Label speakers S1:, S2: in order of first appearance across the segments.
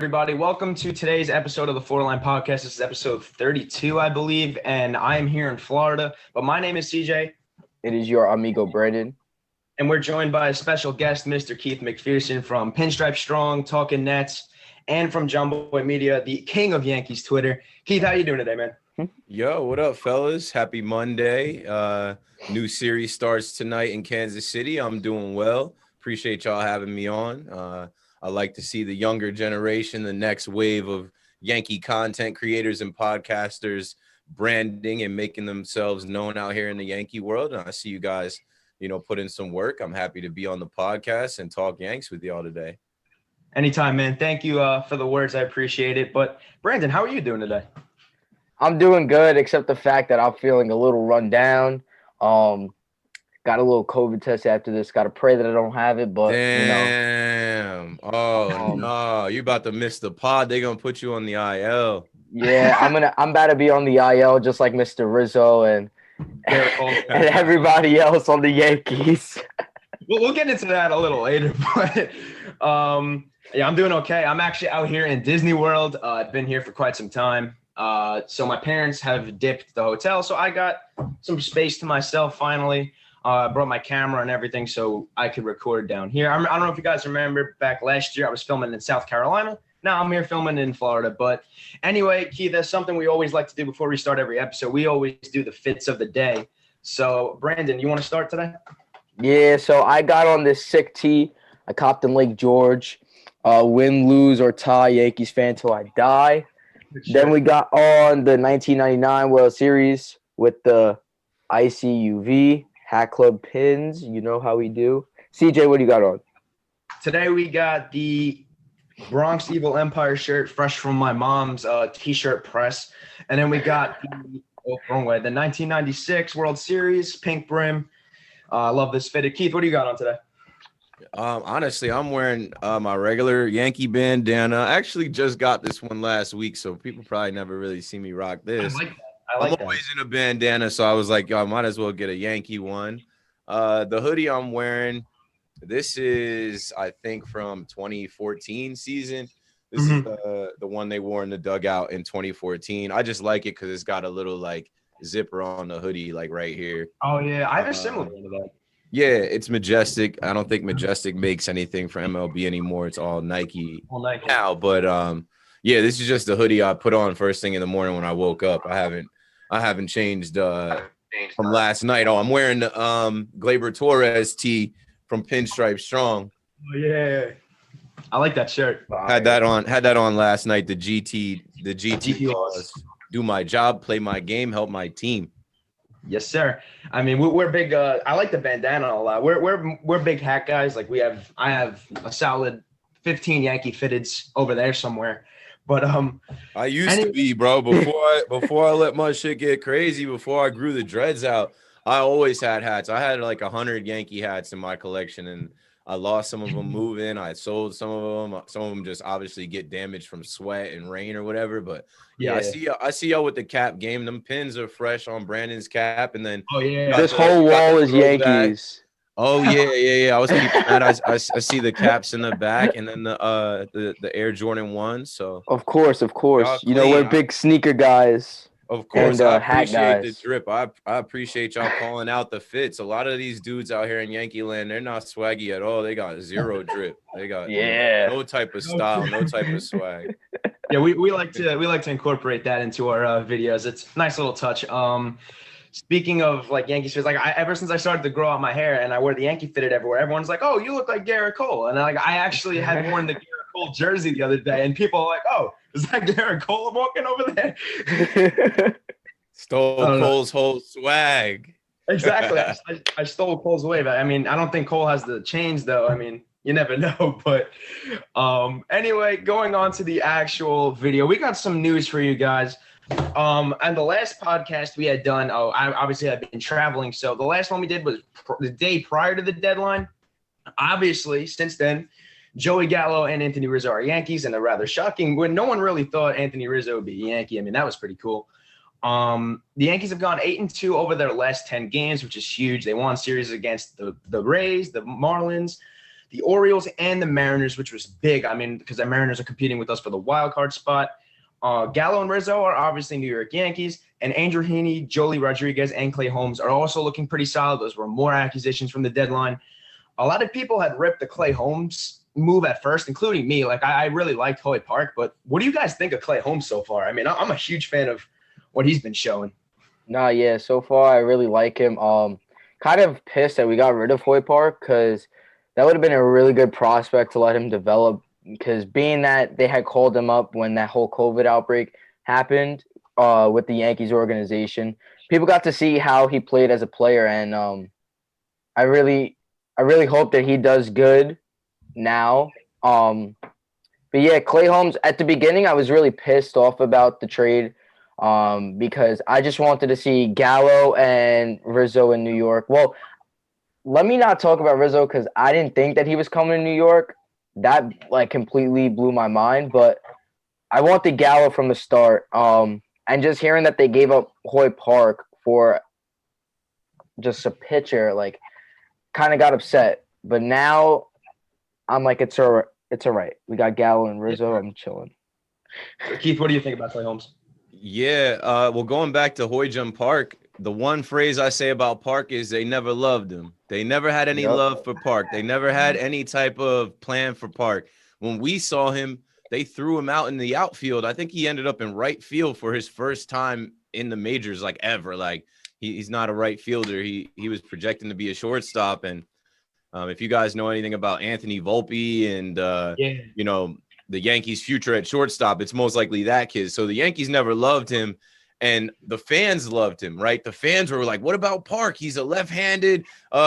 S1: everybody? Welcome to today's episode of the Four Line Podcast. This is episode 32, I believe, and I am here in Florida. But my name is CJ.
S2: It is your amigo Brandon.
S1: And we're joined by a special guest, Mr. Keith McPherson from Pinstripe Strong, Talking Nets, and from John Boy Media, the king of Yankees Twitter. Keith, how you doing today, man?
S3: Yo, what up, fellas? Happy Monday. New series starts tonight in Kansas City. I'm doing well. Appreciate y'all having me on. I like to see the younger generation, the next wave of Yankee content creators and podcasters branding and making themselves known out here in the Yankee world. And I see you guys, put in some work. I'm happy to be on the podcast and talk Yanks with y'all today.
S1: Anytime, man. Thank you for the words. I appreciate it. But Brandon, how are you doing today?
S2: I'm doing good, except the fact that I'm feeling a little run down. Got a little COVID test after this. Got to pray that I don't have it, but
S3: Damn. No, you about to miss the pod. They're gonna put you on the IL.
S2: Yeah, I'm about to be on the IL just like Mr. Rizzo and everybody else on the Yankees.
S1: We'll get into that a little later, but yeah, I'm doing okay. I'm actually out here in Disney World. I've been here for quite some time. So my parents have dipped the hotel, so I got some space to myself finally. I brought my camera and everything so I could record down here. I don't know if you guys remember back last year I was filming in South Carolina. Now I'm here filming in Florida. But anyway, Keith, that's something we always like to do before we start every episode. We always do the fits of the day. So, Brandon, you want to start today?
S2: Yeah, so I got on this sick tee. I copped in Lake George. Win, lose, or tie, Yankees fan till I die. Then we got on the 1999 World Series with the ICUV Hat Club pins. You know how we do. CJ, what do you got on?
S1: Today we got the Bronx Evil Empire shirt, fresh from my mom's T-shirt press. And then we got the 1996 World Series, pink brim. I love this fitted. Keith, what do you got on today?
S3: Honestly, I'm wearing my regular Yankee bandana. I actually just got this one last week, so people probably never really see me rock this.
S1: I like that.
S3: I'm always in a bandana, so I was like, yo, I might as well get a Yankee one. The hoodie I'm wearing, this is, I think, from 2014 season. This is the one they wore in the dugout in 2014. I just like it because it's got a little, like, zipper on the hoodie, like, right here.
S1: Oh, yeah. I have a similar one to that.
S3: Yeah, it's Majestic. I don't think Majestic makes anything for MLB anymore. It's all Nike now. But, yeah, this is just the hoodie I put on first thing in the morning when I woke up. I haven't changed from last night. Oh, I'm wearing the Gleyber Torres tee from Pinstripe Strong.
S1: Oh yeah, I like that shirt.
S3: Had that on last night. The GT clause. Do my job, play my game, help my team.
S1: Yes, sir. I mean, we're big. I like the bandana a lot. We're big hat guys. Like I have a solid 15 Yankee fitteds over there somewhere. But
S3: I used to be, bro, before I let my shit get crazy, before I grew the dreads out, I always had hats. I had like 100 Yankee hats in my collection, and I lost some of them moving. I sold some of them. Some of them just obviously get damaged from sweat and rain or whatever. But yeah. I see y'all with the cap game. Them pins are fresh on Brandon's cap, and then
S2: this whole wall is Yankees.
S3: Oh yeah. I was keeping that. I see the caps in the back, and then the Air Jordan 1. So
S2: of course, we're big sneaker guys.
S3: Of course,
S2: and,
S3: I appreciate the drip. I appreciate y'all calling out the fits. A lot of these dudes out here in Yankee land, they're not swaggy at all. They got zero drip. They got no type of style, no type of swag.
S1: Yeah, we like to incorporate that into our videos. It's a nice little touch. Speaking of like Yankees fits, like ever since I started to grow out my hair and I wear the Yankee fitted everywhere, everyone's like, "Oh, you look like Garrett Cole," and I actually had worn the Garrett Cole jersey the other day, and people are like, "Oh, is that Garrett Cole walking over there?"
S3: Stole Cole's whole swag.
S1: Exactly. I stole Cole's wave. I mean, I don't think Cole has the chains though. I mean, you never know. But anyway, going on to the actual video, we got some news for you guys. And the last podcast we had done, I've been traveling. So the last one we did was the day prior to the deadline. Obviously, since then, Joey Gallo and Anthony Rizzo are Yankees, and they're rather shocking when no one really thought Anthony Rizzo would be a Yankee. I mean, that was pretty cool. The Yankees have gone 8-2 over their last 10 games, which is huge. They won series against the Rays, the Marlins, the Orioles and the Mariners, which was big. I mean, because the Mariners are competing with us for the wild card spot. Gallo and Rizzo are obviously New York Yankees, and Andrew Heaney, Jolie Rodriguez, and Clay Holmes are also looking pretty solid. Those were more acquisitions from the deadline. A lot of people had ripped the Clay Holmes move at first, including me. Like, I really liked Hoy Park, but what do you guys think of Clay Holmes so far? I mean, I'm a huge fan of what he's been showing.
S2: Nah, yeah, so far I really like him. Kind of pissed that we got rid of Hoy Park because that would have been a really good prospect to let him develop. Because being that they had called him up when that whole COVID outbreak happened with the Yankees organization, people got to see how he played as a player, and I really hope that he does good now. But yeah, Clay Holmes, at the beginning, I was really pissed off about the trade because I just wanted to see Gallo and Rizzo in New York. Well, let me not talk about Rizzo because I didn't think that he was coming to New York. That like completely blew my mind, but I wanted Gallo from the start. And just hearing that they gave up Hoy Park for just a pitcher, like, kind of got upset. But now I'm like, it's all right. We got Gallo and Rizzo. I'm chilling.
S1: Keith, what do you think about Clay Holmes?
S3: Yeah, well, going back to Hoy Jun Park, the one phrase I say about Park is they never loved him. They never had any love for Park. They never had any type of plan for Park. When we saw him, they threw him out in the outfield. I think he ended up in right field for his first time in the majors, like, ever. Like, he's not a right fielder. He was projecting to be a shortstop. And if you guys know anything about Anthony Volpe and you know, the Yankees' future at shortstop, it's most likely that kid. So the Yankees never loved him, and the fans loved him, right? The fans were like, what about Park? He's a left-handed,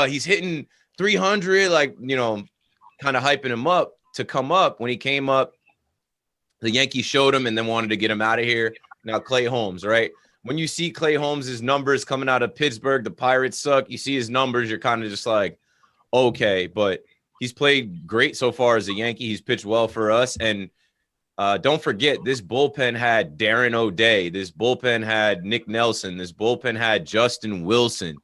S3: he's hitting 300, like, you know, kind of hyping him up to come up. When he came up, the Yankees showed him and then wanted to get him out of here. Now Clay Holmes, right? When you see Clay Holmes' numbers coming out of Pittsburgh, the Pirates suck. You see his numbers, you're kind of just like, okay, but he's played great so far as a Yankee. He's pitched well for us. And don't forget, this bullpen had Darren O'Day. This bullpen had Nick Nelson. This bullpen had Justin Wilson.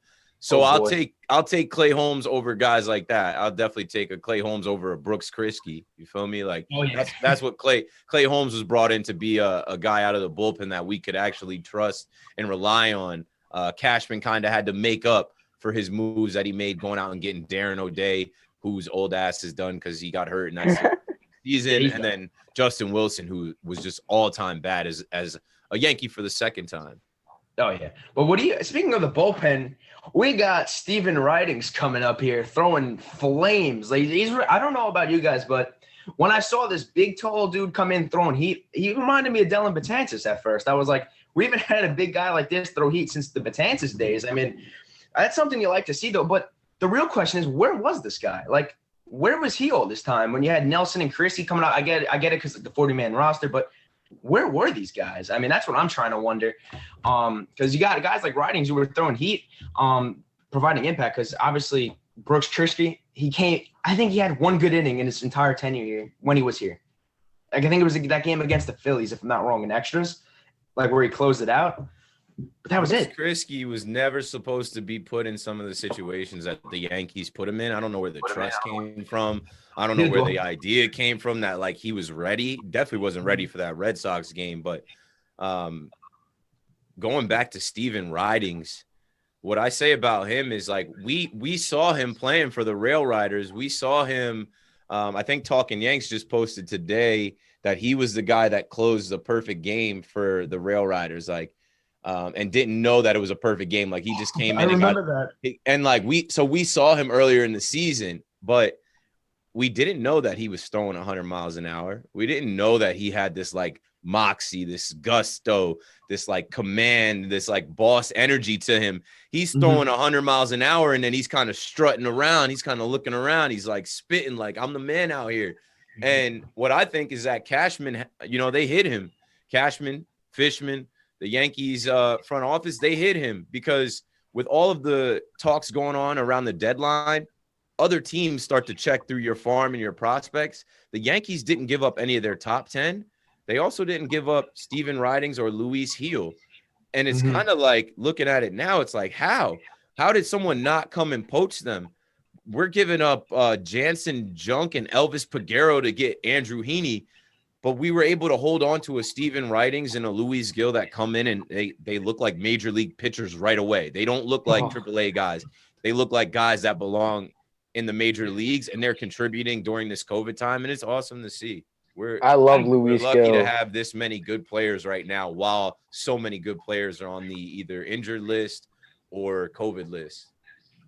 S3: So I'll take Clay Holmes over guys like that. I'll definitely take a Clay Holmes over a Brooks Kriske. You feel me? Like, that's what Clay Holmes was brought in to be a guy out of the bullpen that we could actually trust and rely on. Cashman kind of had to make up for his moves that he made going out and getting Darren O'Day, whose old ass is done because he got hurt in that season, and then Justin Wilson, who was just all-time bad as a Yankee for the second time.
S1: Oh, yeah. But speaking of the bullpen, we got Steven Ridings coming up here throwing flames. Like, I don't know about you guys, but when I saw this big, tall dude come in throwing heat, he reminded me of Dellin Betances at first. I was like, we haven't had a big guy like this throw heat since the Betances days. I mean, that's something you like to see, though. But the real question is, where was this guy? Like, where was he all this time when you had Nelson and Chrissy coming out? I get it because of the 40-man roster, but where were these guys? I mean, that's what I'm trying to wonder. Because you got guys like Ridings who were throwing heat, providing impact. Because obviously Brooks Kriske, I think he had one good inning in his entire tenure here when he was here. Like, I think it was that game against the Phillies, if I'm not wrong, in extras, like where he closed it out. But that was it.
S3: Kriske was never supposed to be put in some of the situations that the Yankees put him in. I don't know where the trust came from. I don't know where the idea came from that, like, he was ready. Definitely wasn't ready for that Red Sox game. But going back to Steven Ridings, what I say about him is, like, we saw him playing for the Rail Riders. We saw him. I think Talking Yanks just posted today that he was the guy that closed the perfect game for the Rail Riders. Like, and didn't know that it was a perfect game. Like, he just came in. I remember that. And like we saw him earlier in the season, but we didn't know that he was throwing 100 miles an hour. We didn't know that he had this like moxie, this gusto, this like command, this like boss energy to him. He's throwing 100 miles an hour, and then he's kind of strutting around. He's kind of looking around. He's like spitting, like, I'm the man out here. And what I think is that Cashman, they hit him. Cashman, Fishman, the Yankees front office, they hit him because with all of the talks going on around the deadline, other teams start to check through your farm and your prospects. The Yankees didn't give up any of their top 10. They also didn't give up Steven Ridings or Luis Heel. And it's kind of like, looking at it now, it's like, how did someone not come and poach them? we're giving up Jansen Junk and Elvis Peguero to get Andrew Heaney, but we were able to hold on to a Steven Ridings and a Luis Gill that come in and they look like major league pitchers right away. They don't look like AAA guys. They look like guys that belong in the major leagues, and they're contributing during this COVID time, and it's awesome to see.
S2: I love
S3: We're
S2: Luis
S3: lucky
S2: Gill.
S3: to have this many good players right now, while so many good players are on the either injured list or COVID list.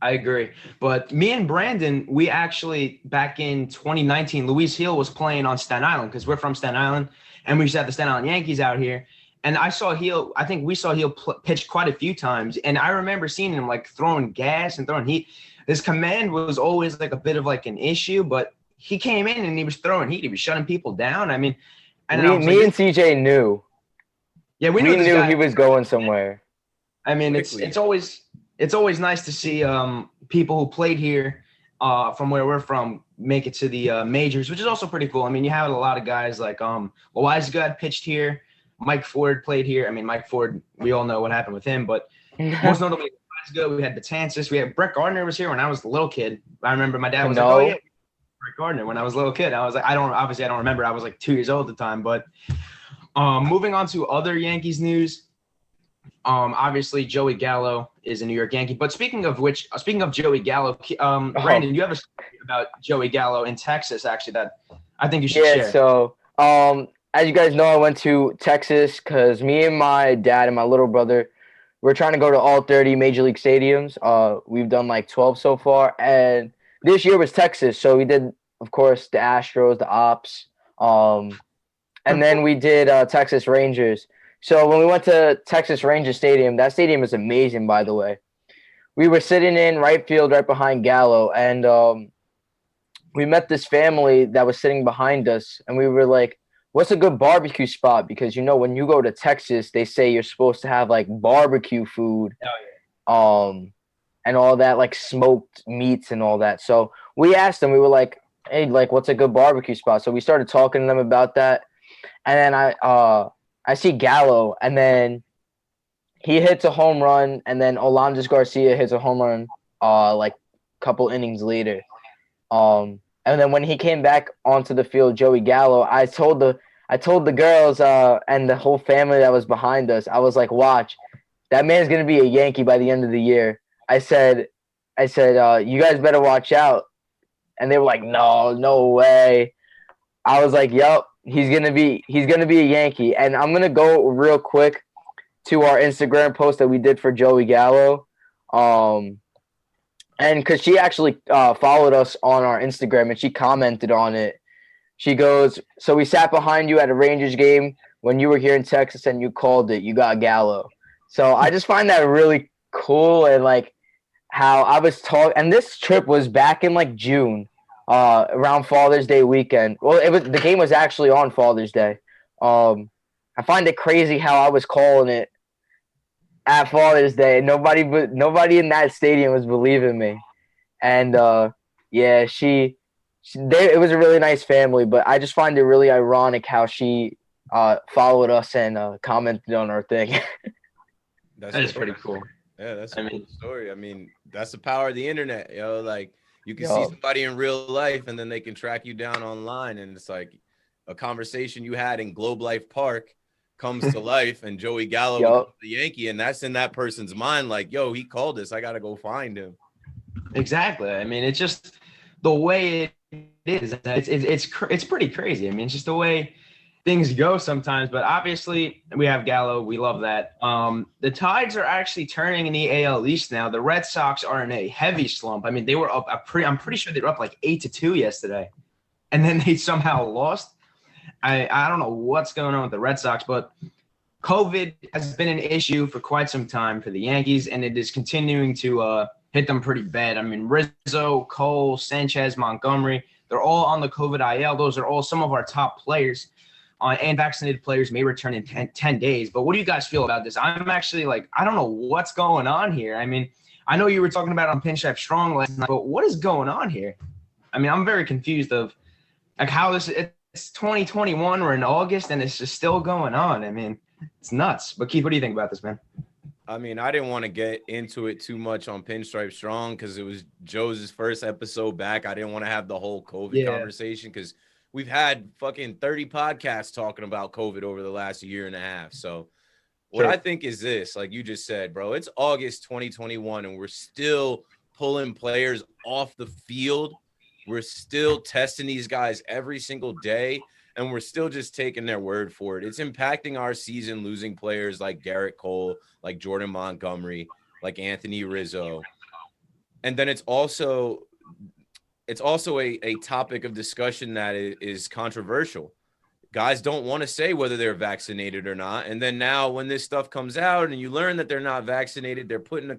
S1: I agree. But me and Brandon, we actually, back in 2019, Luis Hill was playing on Staten Island because we're from Staten Island, and we used to have the Staten Island Yankees out here. And I think we saw Hill pitch quite a few times. And I remember seeing him like throwing gas and throwing heat. His command was always like a bit of like an issue, but he came in and he was throwing heat. He was shutting people down. I mean,
S2: me and CJ knew.
S1: Yeah, we
S2: knew
S1: guy,
S2: he was going somewhere.
S1: I mean, it's always nice to see people who played here from where we're from make it to the majors, which is also pretty cool. I mean, you have a lot of guys like Loizaga pitched here. Mike Ford played here. I mean, Mike Ford, we all know what happened with him, but most notably, Loizaga, we had Betances. We had Brett Gardner was here when I was a little kid. I remember my dad was like, "Oh yeah, Brett Gardner." When I was a little kid, I was like, I don't remember. I was like 2 years old at the time. But moving on to other Yankees news. Obviously Joey Gallo is a New York Yankee. But speaking of Joey Gallo, Brandon, you have a story about Joey Gallo in Texas, actually, that I think you should share.
S2: Yeah, so as you guys know, I went to Texas because me and my dad and my little brother, we're trying to go to all 30 major league stadiums. We've done like 12 so far, and this year was Texas, so we did, of course, the Astros, the Ops, and then we did Texas Rangers. So when we went to Texas Rangers Stadium, that stadium is amazing, by the way. We were sitting in right field right behind Gallo, and we met this family that was sitting behind us, and we were like, what's a good barbecue spot? Because, you know, when you go to Texas, they say you're supposed to have, like, barbecue food and all that, like, smoked meats and all that. So we asked them, we were like, hey, like, what's a good barbecue spot? So we started talking to them about that. And then I see Gallo, and then he hits a home run, and then Olandis Garcia hits a home run like a couple innings later. And then when he came back onto the field, Joey Gallo, I told the girls and the whole family that was behind us, I was like, watch, that man's gonna be a Yankee by the end of the year. I said, you guys better watch out. And they were like, no way. I was like, yup, he's gonna be a Yankee. And I'm gonna go real quick to our Instagram post that we did for Joey Gallo. And because she actually followed us on our Instagram and she commented on it. She goes, so we sat behind you at a Rangers game when you were here in Texas and you called it. You got Gallo. So I just find that really cool, and like how I was talking. And this trip was back in like June, around Father's Day weekend. Well, the game was actually on Father's Day. I find it crazy how I was calling it at Father's Day. Nobody in that stadium was believing me. And yeah, it was a really nice family, but I just find it really ironic how she followed us and commented on our thing.
S1: That is pretty cool.
S3: Yeah, that's a cool story. I mean, that's the power of the internet, yo. Like, you can see somebody in real life, and then they can track you down online, and it's like a conversation you had in Globe Life Park comes to life, and Joey Gallo becomes the Yankee, and that's in that person's mind. Like, yo, he called us. I got to go find him.
S1: Exactly. I mean, it's just the way it is. It's pretty crazy. I mean, it's just the way things go sometimes. But obviously, we have Gallo. We love that. The Tides are actually turning in the AL East now. The Red Sox are in a heavy slump. I mean, they were up. I'm pretty sure they were up like 8-2 yesterday, and then they somehow lost. I don't know what's going on with the Red Sox, but COVID has been an issue for quite some time for the Yankees, and it is continuing to hit them pretty bad. I mean, Rizzo, Cole, Sanchez, Montgomery, they're all on the COVID IL. Those are all some of our top players, and vaccinated players may return in 10 days. But what do you guys feel about this? I'm actually like, I don't know what's going on here. I mean, I know you were talking about it on Pinstripe Strong last night, but what is going on here? I mean, I'm very confused of like how this – it's 2021. We're in August, and it's just still going on. I mean, it's nuts. But Keith, what do you think about this, man?
S3: I mean, I didn't want to get into it too much on Pinstripe Strong because it was Joe's first episode back. I didn't want to have the whole COVID conversation because we've had fucking 30 podcasts talking about COVID over the last year and a half. So what I think is this, like you just said, bro, it's August 2021 and we're still pulling players off the field. We're still testing these guys every single day. And we're still just taking their word for it. It's impacting our season, losing players like Garrett Cole, like Jordan Montgomery, like Anthony Rizzo. And then it's also a topic of discussion that is controversial. Guys don't want to say whether they're vaccinated or not. And then now when this stuff comes out and you learn that they're not vaccinated, they're put in a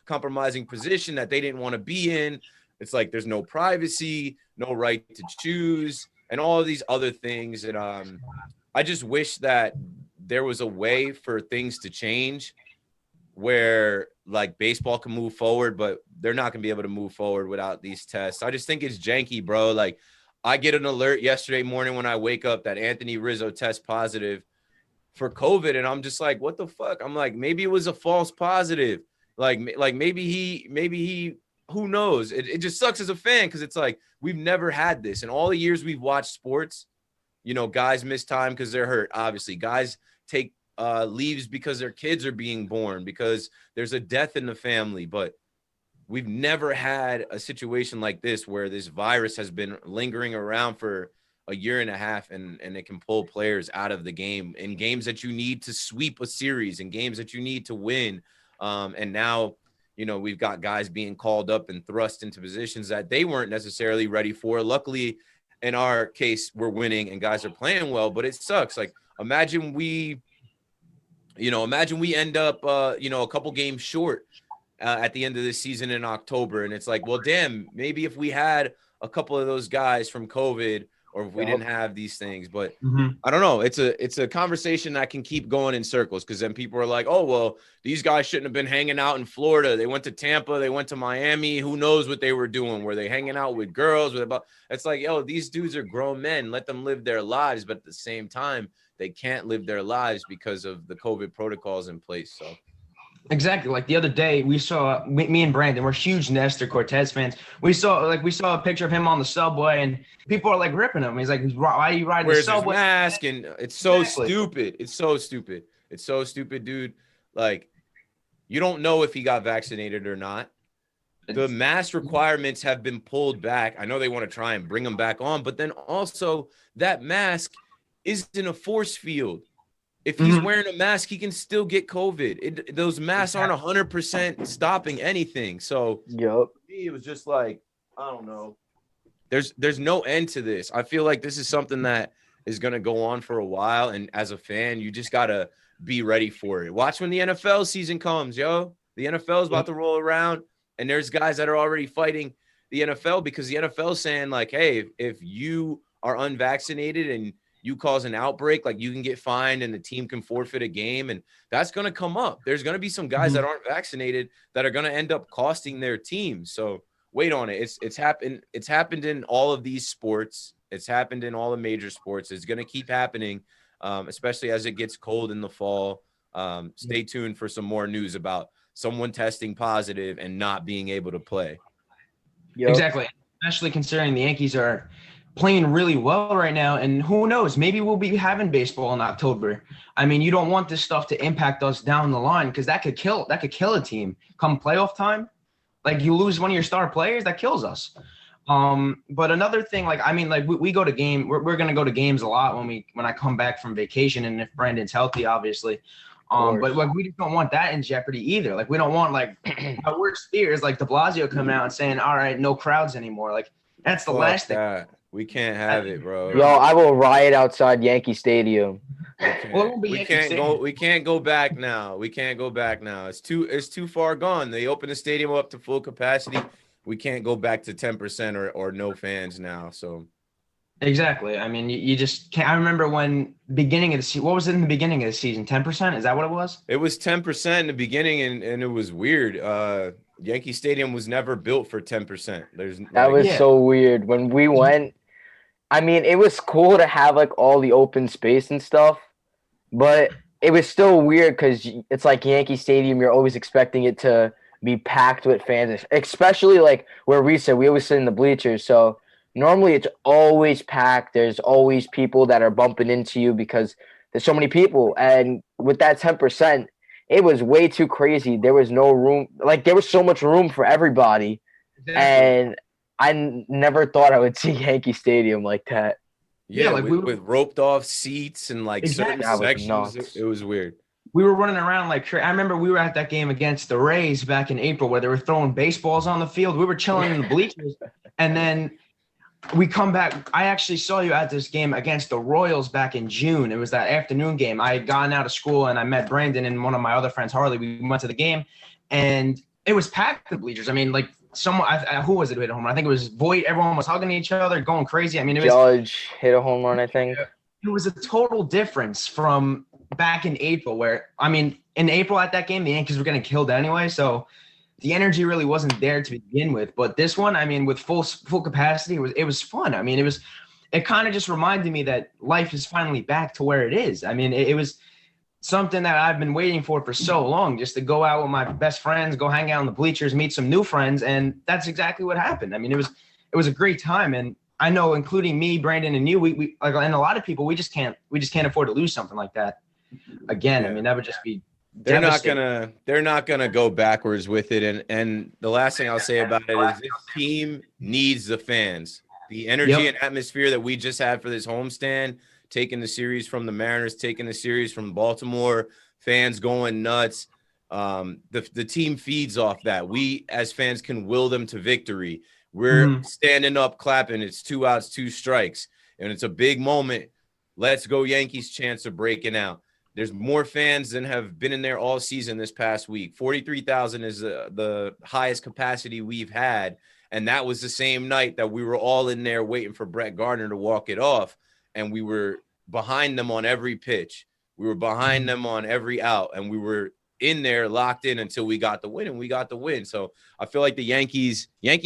S3: compromising position that they didn't want to be in. It's like there's no privacy, no right to choose, and all of these other things. And I just wish that there was a way for things to change where like baseball can move forward, but they're not gonna be able to move forward without these tests. I just think it's janky, bro. Like I get an alert yesterday morning when I wake up that Anthony Rizzo tests positive for COVID. And I'm just like, what the fuck? I'm like, maybe it was a false positive. Like maybe he, who knows? It just sucks as a fan because it's like we've never had this. In all the years we've watched sports, you know, guys miss time because they're hurt. Obviously, guys take leaves because their kids are being born, because there's a death in the family. But we've never had a situation like this where this virus has been lingering around for a year and a half and it can pull players out of the game in games that you need to sweep a series, in games that you need to win. And now, you know, we've got guys being called up and thrust into positions that they weren't necessarily ready for. Luckily, in our case, we're winning and guys are playing well, but it sucks. Like, imagine we end up, a couple games short at the end of this season in October. And it's like, well, damn, maybe if we had a couple of those guys from COVID, or if we didn't have these things. But I don't know. It's a conversation that can keep going in circles, because then people are like, oh, well, these guys shouldn't have been hanging out in Florida. They went to Tampa. They went to Miami. Who knows what they were doing? Were they hanging out with girls? It's like, yo, these dudes are grown men. Let them live their lives. But at the same time, they can't live their lives because of the COVID protocols in place. So.
S1: Exactly. Like the other day, we saw me and Brandon. We're huge Nestor Cortez fans. We saw a picture of him on the subway, and people are like ripping him. He's like, "Why are you riding the subway?"
S3: Where's his mask? And it's so stupid. It's so stupid. It's so stupid, dude. Like, you don't know if he got vaccinated or not. The mask requirements have been pulled back. I know they want to try and bring them back on, but then also that mask is in a force field. If he's wearing a mask, he can still get COVID. Those masks aren't 100% stopping anything. So it was just like, I don't know. There's no end to this. I feel like this is something that is going to go on for a while. And as a fan, you just got to be ready for it. Watch when the NFL season comes, yo. The NFL is about to roll around, and there's guys that are already fighting the NFL because the NFL is saying, like, hey, if you are unvaccinated and you cause an outbreak, like, you can get fined and the team can forfeit a game. And that's going to come up. There's going to be some guys that aren't vaccinated that are going to end up costing their team. So wait on it. It's happened. It's happened in all of these sports. It's happened in all the major sports. It's going to keep happening, especially as it gets cold in the fall. Stay tuned for some more news about someone testing positive and not being able to play.
S1: Exactly. Especially considering the Yankees are playing really well right now, and who knows, maybe we'll be having baseball in October. I mean, you don't want this stuff to impact us down the line, because that could kill a team come playoff time. Like, you lose one of your star players, that kills us. But another thing, we go to game. We're gonna go to games a lot when I come back from vacation, and if Brandon's healthy, obviously. But we just don't want that in jeopardy either. Like, we don't want, like, our worst fears, like de Blasio coming out and saying, all right, no crowds anymore. Like, that's the last thing.
S3: We can't have it, bro.
S2: Yo, I will riot outside Yankee Stadium.
S3: We can't go back now. We can't go back now. It's too far gone. They opened the stadium up to full capacity. We can't go back to 10% or no fans now. So
S1: exactly. I mean, you just can't. I remember when beginning of the season. What was it in the beginning of the season? 10%? Is that what it was?
S3: It was 10% in the beginning, and it was weird. Yankee Stadium was never built for 10%.
S2: That was so weird. When we went, I mean, it was cool to have, like, all the open space and stuff, but it was still weird because it's like Yankee Stadium. You're always expecting it to be packed with fans, especially like where we sit. We always sit in the bleachers. So normally it's always packed. There's always people that are bumping into you because there's so many people. And with that 10%, it was way too crazy. There was no room. Like there was so much room for everybody.
S1: Exactly.
S2: And never thought I would see Yankee Stadium like that.
S3: Yeah,
S1: like
S3: with roped off seats and like
S1: Exactly.
S3: certain sections, it was weird.
S1: We were running around like I remember we were at that game against the Rays back in April where they were throwing baseballs on the field. We were chilling in the bleachers, and then we come back. I actually saw you at this game against the Royals back in June. It was that afternoon game. I had gotten out of school and I met Brandon and one of my other friends, Harley. We went to the game, and it was packed, the bleachers. I mean, like someone, who was it who hit a home run? I think it was Voit. Everyone was hugging each other, going crazy. I mean, it was
S2: Judge hit a home run, I think.
S1: It was a total difference from back in April where, I mean, in April at that game, the Yankees were getting killed anyway. So the energy really wasn't there to begin with. But this one, I mean, with full capacity, it was fun. I mean, it kind of just reminded me that life is finally back to where it is. I mean, it was something that I've been waiting for so long, just to go out with my best friends, go hang out in the bleachers, meet some new friends. And that's exactly what happened. I mean, it was a great time. And I know, including me, Brandon, and you, we like, and a lot of people, we just can't afford to lose something like that again.
S3: Yeah.
S1: I mean, that would just be
S3: they're not gonna go backwards with it. And the last thing I'll say about it is this team needs the fans. The energy and atmosphere that we just had for this homestand, taking the series from the Mariners, taking the series from Baltimore, fans going nuts. The team feeds off that. We as fans can will them to victory. We're standing up, clapping. It's 2 outs, 2 strikes, and it's a big moment. Let's go Yankees chance of breaking out. There's more fans than have been in there all season this past week. 43,000 is the highest capacity we've had, and that was the same night that we were all in there waiting for Brett Gardner to walk it off, and we were behind them on every pitch. We were behind them on every out, and we were in there locked in until we got the win, and we got the win. So I feel like Yankee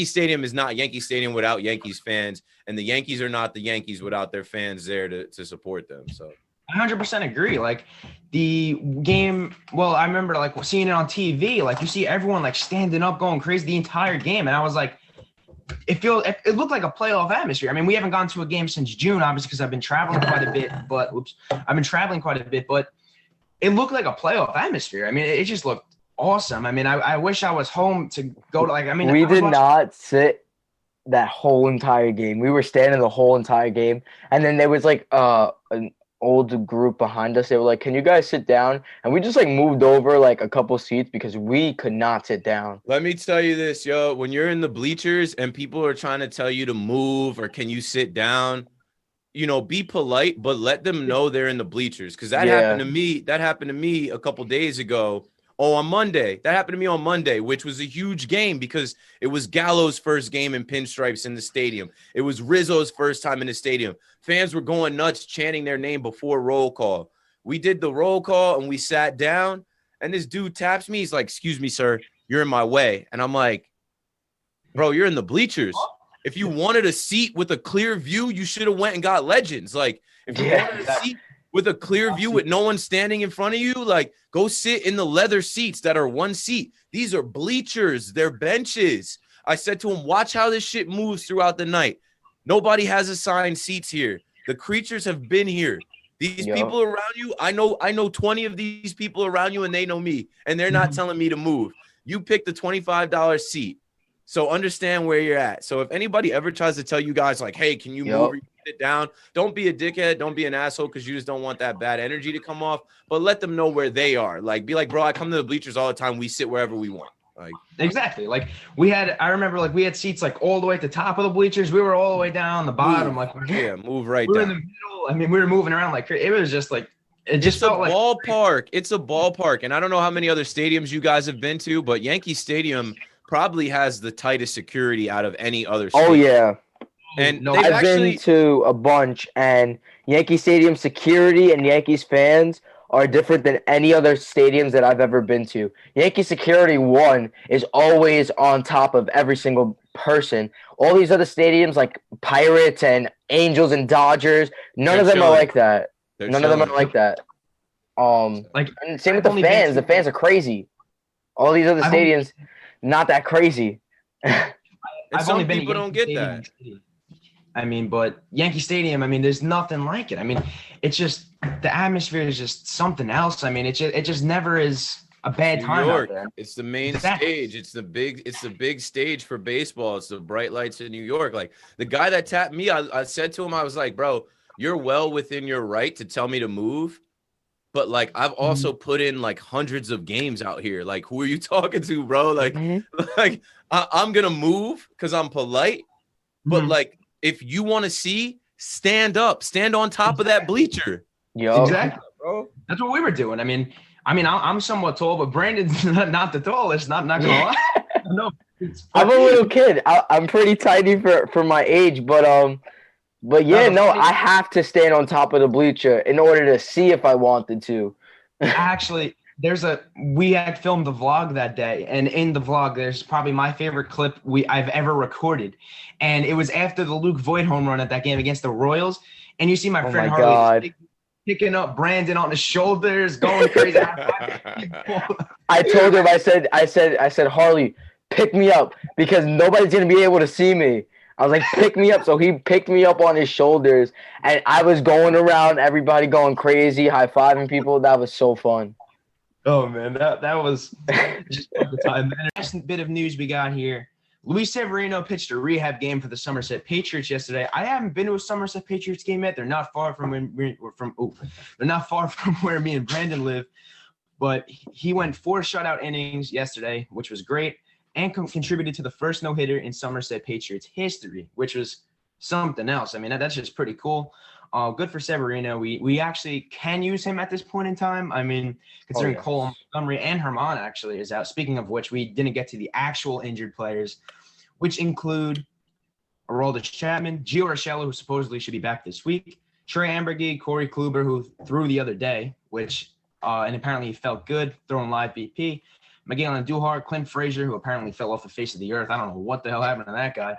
S3: Stadium is not Yankee Stadium without Yankees fans, and the Yankees are not the Yankees without their fans there to support them. So
S1: 100% agree. Like the game, well, I remember like seeing it on TV, like you see everyone like standing up, going crazy the entire game. And I was like, it looked like a playoff atmosphere. I mean, we haven't gone to a game since June, obviously, because I've been traveling quite a bit, but it looked like a playoff atmosphere. I mean, it just looked awesome. I mean, I wish I was home to go to, like, I mean,
S2: we did not sit that whole entire game. We were standing the whole entire game. And then there was like an old group behind us. They were like, can you guys sit down? And we just like moved over like a couple seats because we could not sit down.
S3: Let me tell you this, yo, when you're in the bleachers and people are trying to tell you to move or can you sit down, be polite, but let them know they're in the bleachers. Because that happened to me. That happened to me a couple days ago. On Monday. That happened to me on Monday, which was a huge game because it was Gallo's first game in pinstripes in the stadium. It was Rizzo's first time in the stadium. Fans were going nuts, chanting their name before roll call. We did the roll call and we sat down, and this dude taps me. He's like, "Excuse me, sir, you're in my way." And I'm like, "Bro, you're in the bleachers. If you wanted a seat with a clear view, you should have went and got Legends. Like, if you wanted a seat with a clear view with no one standing in front of you, like, go sit in the leather seats that are one seat. These are bleachers. They're benches." I said to him, watch how this shit moves throughout the night. Nobody has assigned seats here. The creatures have been here. These people around you, I know 20 of these people around you, and they know me, and they're not telling me to move. You picked the $25 seat. So understand where you're at. So if anybody ever tries to tell you guys like, hey, can you move or you sit down? Don't be a dickhead. Don't be an asshole because you just don't want that bad energy to come off. But let them know where they are. Like, be like, bro, I come to the bleachers all the time. We sit wherever we want. Like,
S1: exactly. Like I remember like we had seats like all the way at the top of the bleachers. We were all the way down the bottom.
S3: Move right down.
S1: We were in the middle. I mean, we were moving around like it was just like it just felt like
S3: ballpark. It's a ballpark, and I don't know how many other stadiums you guys have been to, but Yankee Stadium probably has the tightest security out of any other stadium.
S2: Oh yeah.
S3: And
S2: I've been to a bunch, and Yankee Stadium security and Yankees fans are different than any other stadiums that I've ever been to. Yankee security, one, is always on top of every single person. All these other stadiums like Pirates and Angels and Dodgers, none of them are like that. None of them are like that.
S1: Like,
S2: And same with
S1: I've
S2: the
S1: only been
S2: fans. The
S1: to,
S2: fans are crazy. All these other
S1: I've only,
S2: stadiums, not that crazy.
S3: And
S1: I've only
S3: some
S1: been to
S3: people don't
S1: Yankee
S3: get
S1: Stadium in
S3: that.
S1: the city. I mean, but Yankee Stadium, I mean, there's nothing like it. I mean, it's just the atmosphere is just something else. I mean, it just never is a
S3: It's
S1: bad
S3: New
S1: time out
S3: York.
S1: there.
S3: It's the main
S1: Exactly.
S3: stage. It's the big stage for baseball. It's the bright lights in New York. Like the guy that tapped me, I said to him, I was like, bro, you're well within your right to tell me to move. But like I've also put in like hundreds of games out here. Like, who are you talking to, bro? Like,
S2: Mhm.
S3: like I'm gonna move because I'm polite. But
S1: Mhm.
S3: like, if you want to see, stand up, stand on top of that
S1: Exactly.
S3: bleacher.
S2: Yup.
S1: Exactly.
S3: Bro.
S1: That's what we were doing. I'm somewhat tall, but Brandon's not the tallest. Not gonna lie. No,
S2: I'm a little kid. I'm pretty tiny for my age, but
S1: now
S2: yeah,
S1: the
S2: no,
S1: funny
S2: I have to stand on top of the bleacher in order to see if I wanted to.
S1: actually we had filmed the vlog that day, and in the vlog there's probably my favorite clip I've ever recorded, and it was after the Luke Voigt home run at that game against the Royals, and you see my
S2: Oh
S1: friend
S2: my
S1: Harley just
S2: God.
S1: picking up Brandon on his shoulders, going crazy.
S2: I told him, I said, Harley, pick me up because nobody's gonna be able to see me. I was like, pick me up. So he picked me up on his shoulders, and I was going around, everybody going crazy, high fiving people. That was so fun.
S1: Oh man, that was just fun the time. And the next bit of news we got here: Luis Severino pitched a rehab game for the Somerset Patriots yesterday. I haven't been to a Somerset Patriots game yet. They're not far from they're not far from where me and Brandon live. But he went 4 shutout innings yesterday, which was great, and contributed to the first no-hitter in Somerset Patriots history, which was something else. I mean, that's just pretty cool. Good for Severino. We actually can use him at this point in time. I mean, considering
S2: yes.
S1: Cole Montgomery and Herman actually is out. Speaking of which, we didn't get to the actual injured players, which include Aroldis Chapman, Gio Urshela, who supposedly should be back this week, Trey Ambergy, Corey Kluber, who threw the other day, which and apparently he felt good throwing live BP. Miguel Andujar, Clint Frazier, who apparently fell off the face of the earth. I don't know what the hell happened to that guy.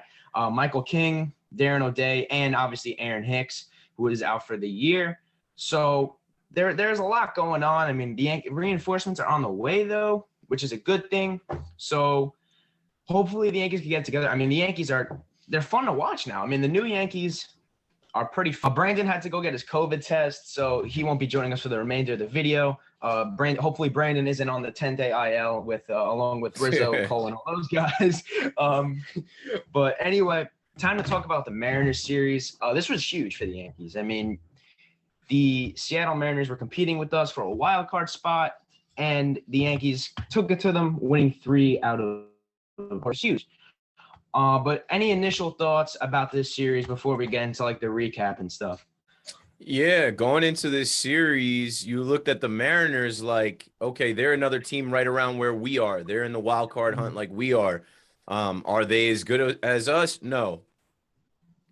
S1: Michael King, Darren O'Day, and obviously Aaron Hicks, who is out for the year. So there's a lot going on. I mean, the reinforcements are on the way, though, which is a good thing. So hopefully the Yankees can get together. I mean, the Yankees they're fun to watch now. I mean, the new Yankees are pretty fun. Brandon had to go get his COVID test, so he won't be joining us for the remainder of the video. Hopefully Brandon isn't on the 10-day IL with along with Rizzo, Cole, and all those guys. But anyway, time to talk about the Mariners series. This was huge for the Yankees. I mean, the Seattle Mariners were competing with us for a wild card spot, and the Yankees took it to them, winning 3 out of 4. Huge. But any initial thoughts about this series before we get into like the recap and stuff?
S3: Yeah, going into this series, you looked at the Mariners like, okay, they're another team right around where we are. They're in the wild card hunt like we are. Are they as good as us? No.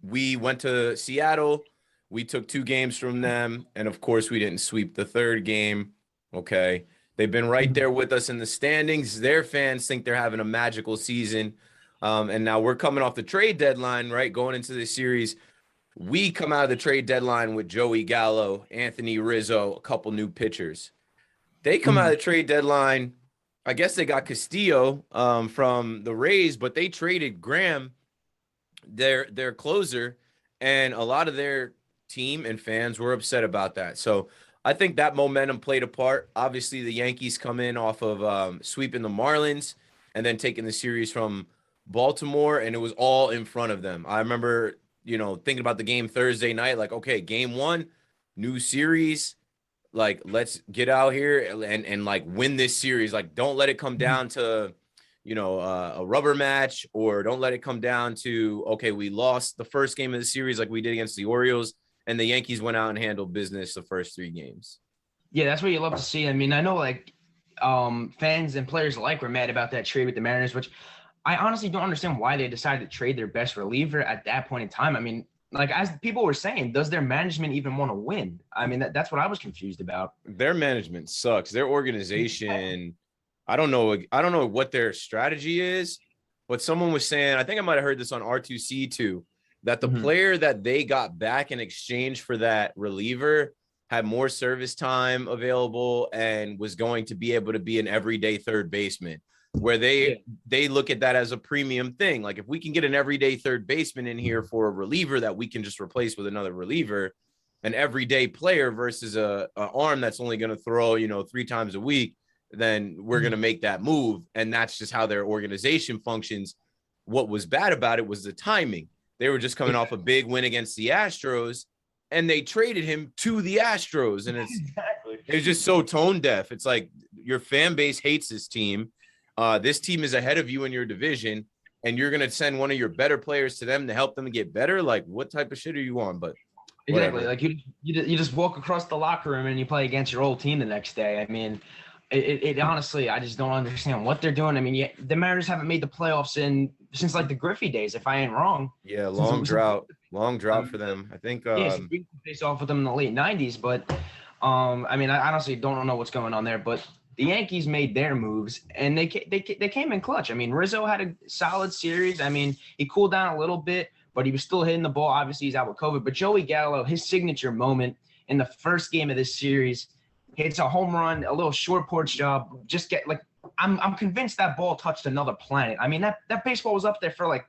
S3: We went to Seattle. We took 2 games from them, and of course, we didn't sweep the 3rd game. Okay, they've been right there with us in the standings. Their fans think they're having a magical season, and now we're coming off the trade deadline, right? Going into this series. We come out of the trade deadline with Joey Gallo, Anthony Rizzo, a couple new pitchers. They come out of the trade deadline. I guess they got Castillo from the Rays, but they traded Graham, their closer, and a lot of their team and fans were upset about that. So I think that momentum played a part. Obviously, the Yankees come in off of sweeping the Marlins and then taking the series from Baltimore, and it was all in front of them. I remember thinking about the game Thursday night, like, okay, game 1, new series, like, let's get out here and like win this series. Like, don't let it come down to, a rubber match, or don't let it come down to, okay, we lost the first game of the series like we did against the Orioles, and the Yankees went out and handled business the first 3 games.
S1: Yeah, that's what you love to see. I mean, I know like fans and players alike were mad about that trade with the Mariners, which I honestly don't understand why they decided to trade their best reliever at that point in time. I mean, like as people were saying, does their management even want to win? I mean, that's what I was confused about.
S3: Their management sucks. Their organization, I don't know what their strategy is, but someone was saying, I think I might have heard this on R2C2, that the player that they got back in exchange for that reliever had more service time available, and was going to be able to be an everyday third baseman, where they look at that as a premium thing. Like, if we can get an everyday third baseman in here for a reliever that we can just replace with another reliever, an everyday player versus a arm that's only going to throw, 3 times a week, then we're going to make that move. And that's just how their organization functions. What was bad about it was the timing. They were just coming off a big win against the Astros, and they traded him to the Astros. And it's just so tone deaf. It's like, your fan base hates this team. This team is ahead of you in your division, and you're going to send one of your better players to them to help them get better. Like, what type of shit are you on? But
S1: exactly. Like, you just walk across the locker room and you play against your old team the next day. I mean, it honestly, I just don't understand what they're doing. I mean, the Mariners haven't made the playoffs since like the Griffey days, if I ain't wrong.
S3: Yeah, long drought for them. I think
S1: we faced off with them in the late 90s, but I mean, I honestly don't know what's going on there, but the Yankees made their moves, and they came in clutch. I mean, Rizzo had a solid series. I mean, he cooled down a little bit, but he was still hitting the ball. Obviously, he's out with COVID. But Joey Gallo, his signature moment in the first game of this series, hits a home run, a little short porch job. I'm convinced that ball touched another planet. I mean, that baseball was up there for like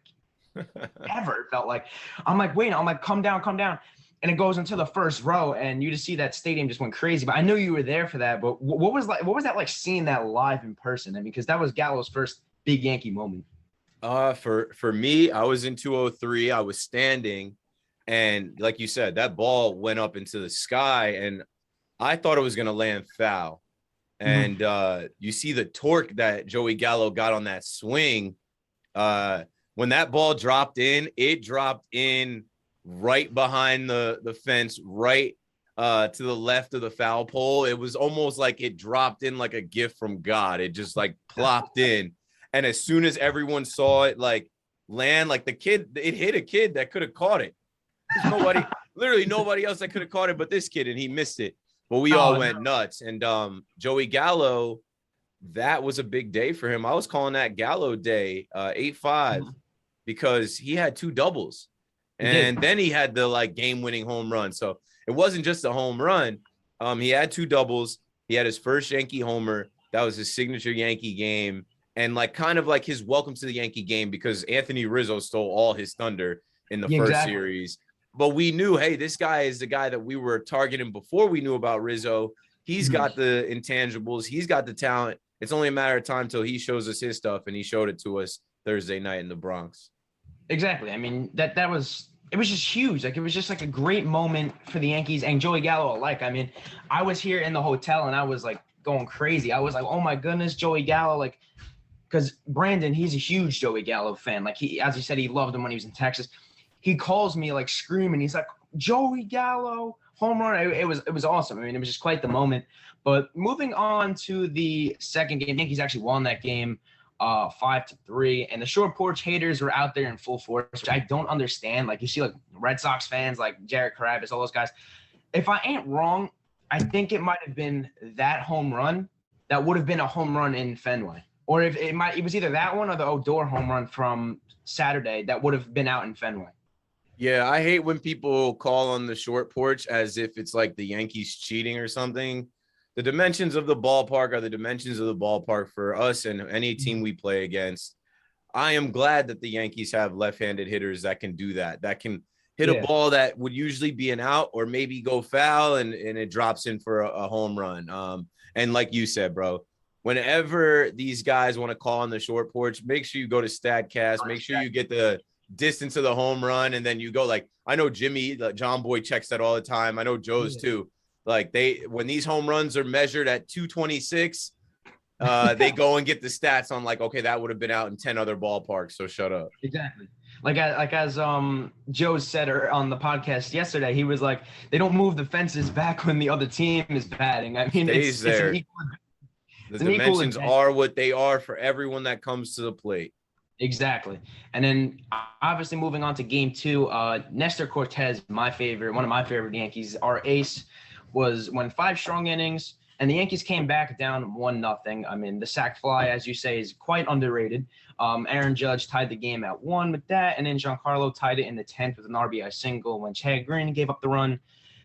S1: ever, it felt like. I'm like, come down. And it goes into the first row, and you just see that stadium just went crazy. But I know you were there for that. But what was that like seeing that live in person? I mean, because that was Gallo's first big Yankee moment.
S3: For me, I was in 203. I was standing, and like you said, that ball went up into the sky, and I thought it was going to land foul. And you see the torque that Joey Gallo got on that swing. When that ball dropped in, it dropped in right behind the fence, right to the left of the foul pole. It was almost like it dropped in like a gift from God. It just like plopped in. And as soon as everyone saw it like land, like it hit a kid that could have caught it. There's literally nobody else that could have caught it but this kid, and he missed it. But we all went nuts. And Joey Gallo, that was a big day for him. I was calling that Gallo Day, 8-5, because he had 2 doubles. And then he had the like game-winning home run. So it wasn't just a home run. He had 2 doubles. He had his first Yankee homer. That was his signature Yankee game. And like kind of like his welcome to the Yankee game, because Anthony Rizzo stole all his thunder in the first series. But we knew, hey, this guy is the guy that we were targeting before we knew about Rizzo. He's got the intangibles. He's got the talent. It's only a matter of time till he shows us his stuff, and he showed it to us Thursday night in the Bronx.
S1: Exactly. I mean, it was just huge. Like, it was just like a great moment for the Yankees and Joey Gallo alike. I mean, I was here in the hotel, and I was like going crazy. I was like, oh my goodness, Joey Gallo. Like, because Brandon, he's a huge Joey Gallo fan. Like, as he said, he loved him when he was in Texas. He calls me like screaming. He's like, Joey Gallo, home run. It was awesome. I mean, it was just quite the moment. But moving on to the second game, Yankees actually won that game 5-3. And the short porch haters were out there in full force, which I don't understand. Like, you see like Red Sox fans like Jared Carabas, all those guys. If I ain't wrong, I think it might have been that home run that would have been a home run in Fenway. Or if it was either that one or the Odor home run from Saturday that would have been out in Fenway.
S3: Yeah, I hate when people call on the short porch as if it's like the Yankees cheating or something. The dimensions of the ballpark are the dimensions of the ballpark for us and any team we play against. I am glad that the Yankees have left-handed hitters that can do that can hit a ball that would usually be an out or maybe go foul, and it drops in for a home run. And like you said, bro, whenever these guys want to call on the short porch, make sure you go to StatCast. Make sure you get the distance of the home run, and then you go like, I know Jimmy, John Boy checks that all the time. I know Joe's too. Like, when these home runs are measured at 226, they go and get the stats on like, okay, that would have been out in 10 other ballparks. So shut up.
S1: Exactly. Like as Joe said on the podcast yesterday, he was like, they don't move the fences back when the other team is batting. I mean, it's there.
S3: The dimensions are what they are for everyone that comes to the plate.
S1: Exactly. And then obviously moving on to game 2, Nestor Cortez, one of my favorite Yankees, our ace, went 5 strong innings, and the Yankees came back down 1-0. I mean, the sac fly, as you say, is quite underrated. Aaron Judge tied the game at 1 with that, and then Giancarlo tied it in the 10th with an RBI single when Chad Green gave up the run.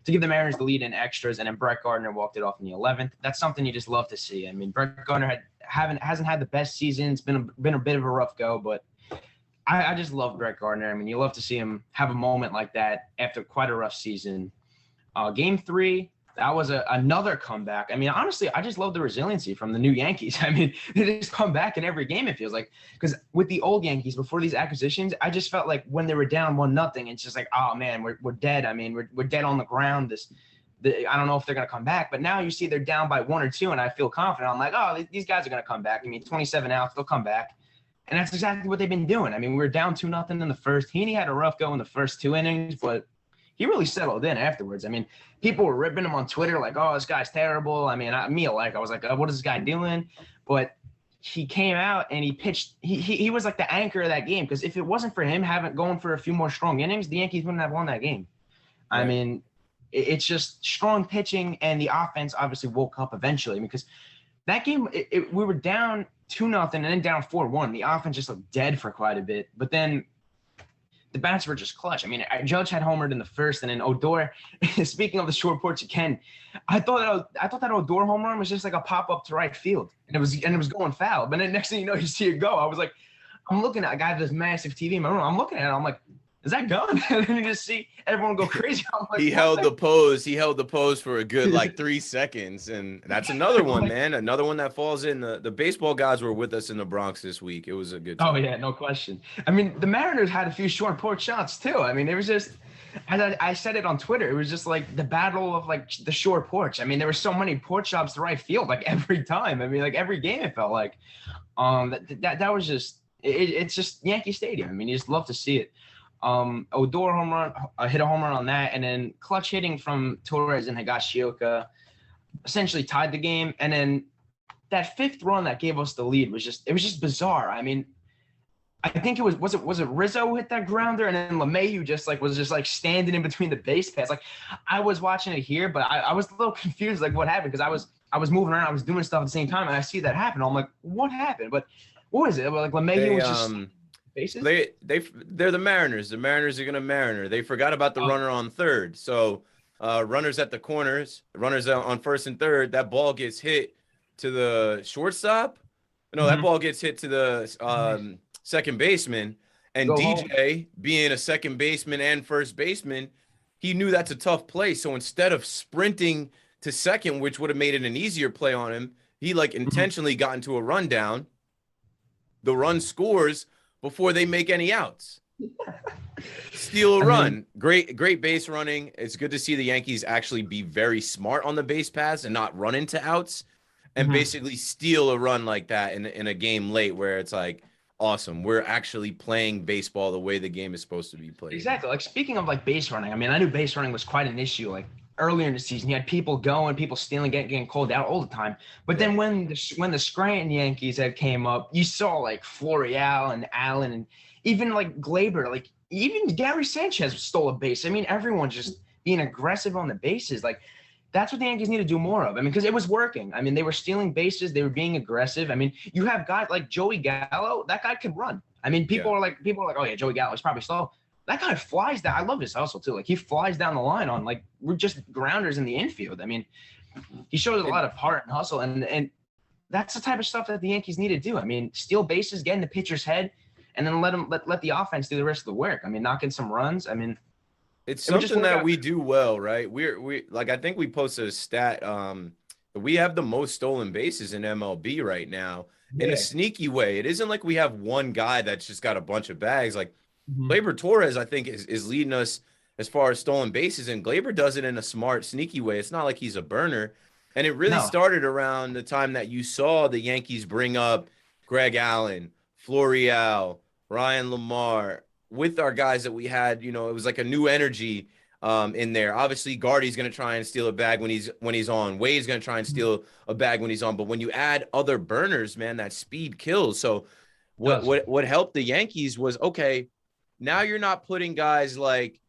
S1: to give the Mariners the lead in extras, and then Brett Gardner walked it off in the 11th. That's something you just love to see. I mean, Brett Gardner hasn't had the best season. It's been a bit of a rough go, but I just love Brett Gardner. I mean, you love to see him have a moment like that after quite a rough season. Game 3, that was another comeback. I mean, honestly, I just love the resiliency from the new Yankees. I mean, they just come back in every game, it feels like. Because with the old Yankees, before these acquisitions, I just felt like when they were down 1-0, it's just like, oh, man, we're dead. I mean, we're dead on the ground. I don't know if they're going to come back. But now you see they're down by 1 or 2, and I feel confident. I'm like, oh, these guys are going to come back. I mean, 27 outs, they'll come back. And that's exactly what they've been doing. I mean, we were down 2-0 in the first. Heaney had a rough go in the first 2 innings, but he really settled in afterwards. I mean, people were ripping him on Twitter like, oh, this guy's terrible. I mean, I was like, oh, what is this guy doing? But he came out and he pitched. He was like the anchor of that game, because if it wasn't for him going for a few more strong innings, the Yankees wouldn't have won that game. Right. I mean, it's just strong pitching, and the offense obviously woke up eventually, because that game, we were down 2-0 and then down 4-1. The offense just looked dead for quite a bit. But then the bats were just clutch. I mean, Judge had homered in the first, and then Odor, speaking of the short porch again, I thought that Odor home run was just like a pop-up to right field, and it was going foul. But then next thing you know, you see it go. I was like, I'm looking at a guy with this massive TV in my room. I'm looking at it. I'm like, is that gone? And then you just see everyone go crazy. I'm like,
S3: he held the pose. He held the pose for a good 3 seconds, and that's another one, man. Another one that falls in. The baseball guys were with us in the Bronx this week. It was a good time.
S1: Oh yeah, no question. I mean, the Mariners had a few short porch shots too. I mean, it was just, as I said it on Twitter, it was just like the battle of like the short porch. I mean, there were so many porch shots to right field like every time. I mean, like every game it felt like. That was just it's just Yankee Stadium. I mean, you just love to see it. Odor home run, hit a home run on that, and then clutch hitting from Torres and Higashioka essentially tied the game. And then that 5th run that gave us the lead was just bizarre. I mean, I think it was it Rizzo who hit that grounder, and then LeMahieu was standing in between the base paths. Like, I was watching it here, but I was a little confused like what happened, because I was moving around, I was doing stuff at the same time, and I see that happen. I'm like, what happened? But what was it? Like LeMahieu was just bases?
S3: They're the Mariners. The Mariners are gonna Mariner. They forgot about the runner on third. So runners at the corners, runners on first and third. That ball gets hit to the shortstop. No, that ball gets hit to the second baseman. And DJ, being a second baseman and first baseman, he knew that's a tough play. So instead of sprinting to second, which would have made it an easier play on him, he intentionally got into a rundown. The run scores before they make any outs. Steal a run. Great base running. It's good to see the Yankees actually be very smart on the base paths and not run into outs and basically steal a run like that in a game late, where it's like, awesome, we're actually playing baseball the way the game is supposed to be played.
S1: Exactly. Like, speaking of like base running, I mean, I knew base running was quite an issue like earlier in the season. You had people going, people stealing, getting called out all the time. But then when the Scranton Yankees had came up, you saw like Florial and Allen, and even like Glaber, like even Gary Sanchez stole a base. I mean, everyone's just being aggressive on the bases. Like, that's what the Yankees need to do more of. I mean, because it was working. I mean, they were stealing bases. They were being aggressive. I mean, you have guys like Joey Gallo. That guy can run. I mean, people are like, oh yeah, Joey Gallo is probably slow. That guy flies down. I love his hustle too. Like, he flies down the line on, like, we're just grounders in the infield. I mean, he shows a lot of heart and hustle, and that's the type of stuff that the Yankees need to do. I mean, steal bases, get in the pitcher's head, and then let the offense do the rest of the work. I mean, knock in some runs. I mean,
S3: it's something that we do well, right? We like, I think we posted a stat. We have the most stolen bases in MLB right now in a sneaky way. It isn't like we have one guy that's just got a bunch of bags. Like, Gleyber Torres, I think, is leading us as far as stolen bases, and Gleyber does it in a smart, sneaky way. It's not like he's a burner. And it really started around the time that you saw the Yankees bring up Greg Allen, Florial, Ryan Lamar, with our guys that we had. You know, it was like a new energy in there. Obviously, Gardy's going to try and steal a bag when he's on. Wade's going to try and steal a bag when he's on. But when you add other burners, man, that speed kills. So what helped the Yankees was, okay, now you're not putting guys like